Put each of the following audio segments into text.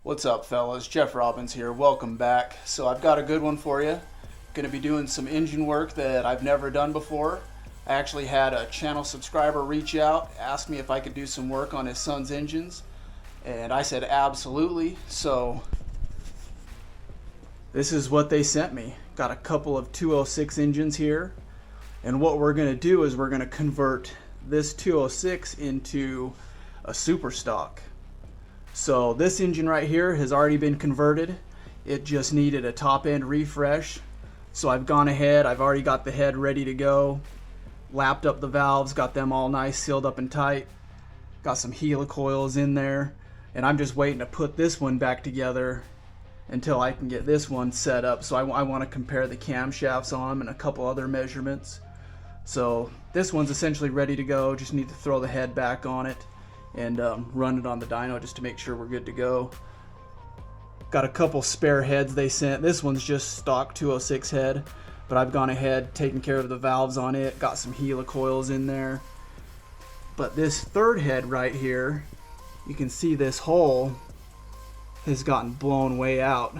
What's up, fellas? Jeff Robbins here. Welcome back. So I've got a good one for you. Going to be doing some engine work that I've never done before. I actually had a channel subscriber reach out, ask me if I could do some work on his son's engines, and I said absolutely. So this is what they sent me. Got a couple of 206 engines here, and what we're going to do is we're going to convert this 206 into a super stock. So this engine right here has already been converted. It just needed a top end refresh. So I've gone ahead, I've already got the head ready to go, lapped up the valves, got them all nice sealed up and tight, got some helicoils in there, and I'm just waiting to put this one back together until I can get this one set up. So I want to compare the camshafts on them and a couple other measurements. So this one's essentially ready to go, just need to throw the head back on it and run it on the dyno just to make sure we're good to go. Got a couple spare heads they sent. This one's just stock 206 head, but I've gone ahead, taken care of the valves on it, got some helicoils in there. But this third head right here, you can see this hole has gotten blown way out.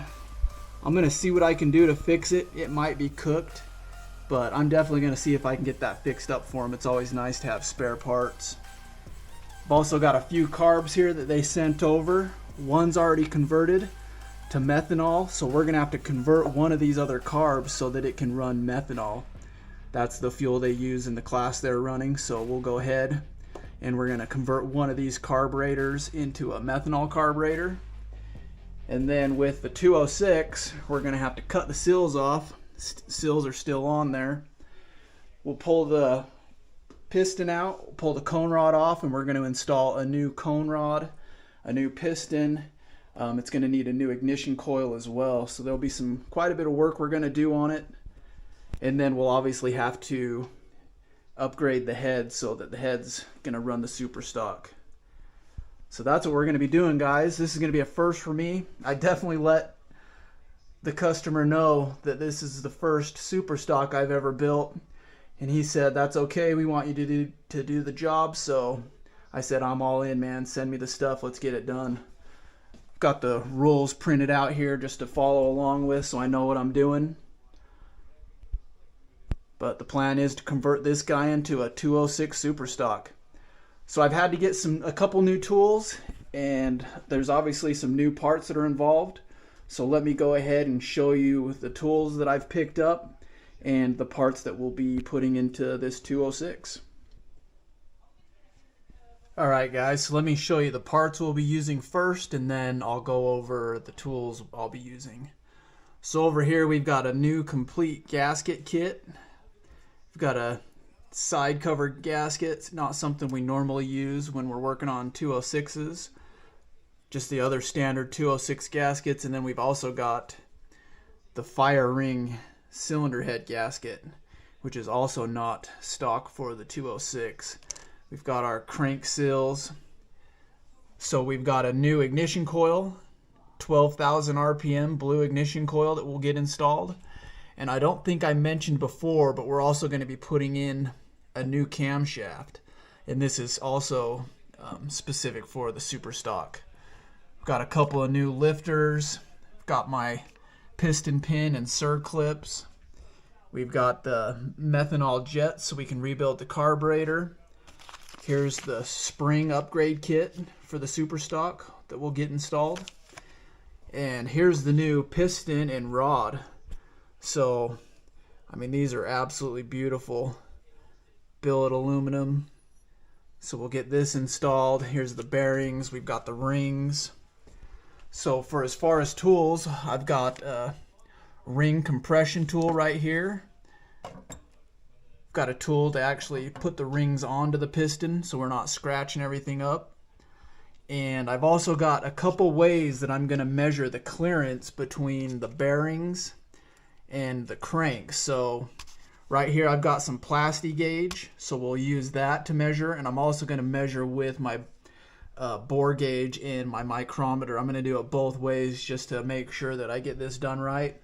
I'm gonna see what I can do to fix it. It might be cooked, but I'm definitely gonna see if I can get that fixed up for them. It's always nice to have spare parts. I've also got a few carbs here that they sent over. One's already converted to methanol, so we're gonna have to convert one of these other carbs so that it can run methanol. That's the fuel they use in the class they're running, so we'll go ahead and we're gonna convert one of these carburetors into a methanol carburetor. And then with the 206, we're gonna have to cut the seals off. Seals are still on there. We'll pull the piston out, pull the cone rod off, and we're going to install a new cone rod, a new piston. It's going to need a new ignition coil as well, so there'll be quite a bit of work we're going to do on it. And then we'll obviously have to upgrade the head so that the head's going to run the super stock. So that's what we're going to be doing, guys. This is going to be a first for me. I definitely let the customer know that this is the first super stock I've ever built. And he said, that's okay, we want you to do the job. So I said, I'm all in, man. Send me the stuff, let's get it done. Got the rules printed out here just to follow along with so I know what I'm doing. But the plan is to convert this guy into a 206 super stock. So I've had to get a couple new tools, and there's obviously some new parts that are involved. So let me go ahead and show you the tools that I've picked up and the parts that we'll be putting into this 206. Alright guys, so let me show you the parts we'll be using first, and then I'll go over the tools I'll be using. So over here we've got a new complete gasket kit. We've got a side cover gasket. It's not something we normally use when we're working on 206s. Just the other standard 206 gaskets, and then we've also got the fire ring cylinder head gasket, which is also not stock for the 206. We've got our crank seals. So we've got a new ignition coil, 12,000 RPM blue ignition coil that will get installed. And I don't think I mentioned before, but we're also going to be putting in a new camshaft. And this is also specific for the super stock. Got a couple of new lifters. Got my piston pin and circlips. We've got the methanol jets so we can rebuild the carburetor. Here's the spring upgrade kit for the super stock that will get installed. And here's the new piston and rod. So, I mean, these are absolutely beautiful. Billet aluminum. So we'll get this installed. Here's the bearings. We've got the rings. So for as far as tools, I've got a ring compression tool right here. Got a tool to actually put the rings onto the piston so we're not scratching everything up. And I've also got a couple ways that I'm going to measure the clearance between the bearings and the crank. So right here I've got some plasti gauge, so we'll use that to measure, and I'm also going to measure with my bore gauge and my micrometer. I'm going to do it both ways just to make sure that I get this done right.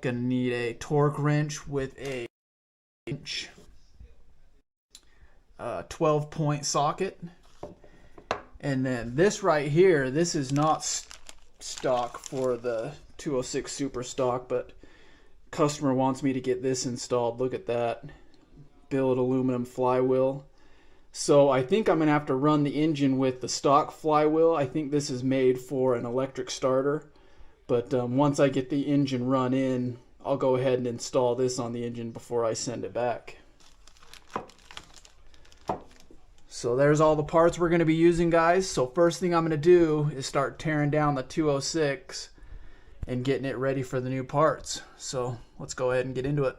Going to need a torque wrench with a 12-point socket. And then this right here, this is not stock for the 206 Super Stock, but customer wants me to get this installed. Look at that. Billet aluminum flywheel. So I think I'm going to have to run the engine with the stock flywheel. I think this is made for an electric starter. But once I get the engine run in, I'll go ahead and install this on the engine before I send it back. So there's all the parts we're going to be using, guys. So first thing I'm going to do is start tearing down the 206 and getting it ready for the new parts. So let's go ahead and get into it.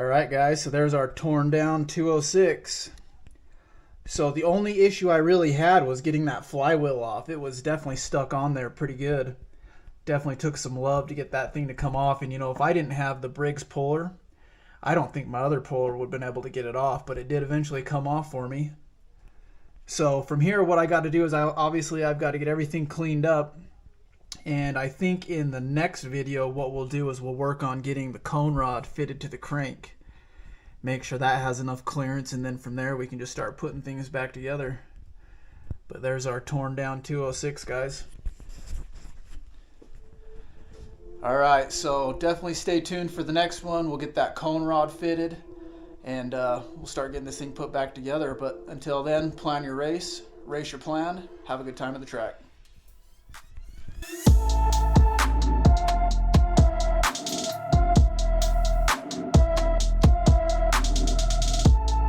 Alright guys, so there's our torn down 206. So the only issue I really had was getting that flywheel off. It was definitely stuck on there pretty good. Definitely took some love to get that thing to come off. And you know, if I didn't have the Briggs puller, I don't think my other puller would have been able to get it off, but it did eventually come off for me. So from here, what I got to do is I've got to get everything cleaned up. And I think in the next video, what we'll do is we'll work on getting the cone rod fitted to the crank. Make sure that has enough clearance, and then from there we can just start putting things back together. But there's our torn down 206, guys. Alright, so definitely stay tuned for the next one. We'll get that cone rod fitted, and we'll start getting this thing put back together. But until then, plan your race, race your plan, have a good time at the track.